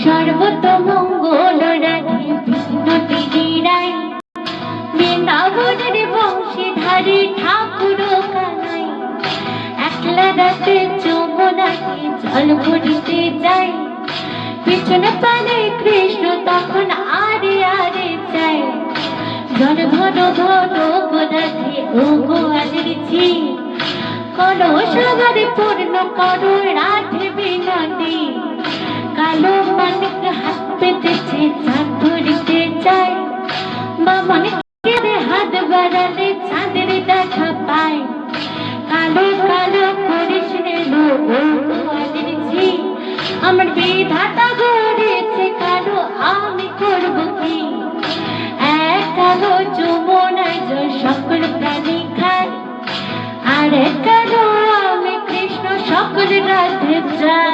সর্বতমঙ্গল রাধে বিষ্ণুটি রায়, বৃন্দাবনের বংশীধারী ঠাকুর কানাই। একলা রাতে যমুনাকে জল ভরিতে যায়, পিছনে পানে কৃষ্ণ তখন আরে আরে যায়। জল ধরো ধরো রাধে ও গো আদরিছি, করো সবার পূর্ণ করো রাধে বিনতি। কালো মানিক হাত পেতেছে চাঁদ ধরিতে চায়, বামন কে হাত বাড়ালে চাঁদের দেখা পায়। কালো কালো করিস রে লোক আদরিছি, আমার বিধাতা গড়েছে কালো আমি করব কি। এক কালো যমুনায় সকল প্রাণী খায়, আর এক কালো আমি কৃষ্ণ সকল রাধে চায়।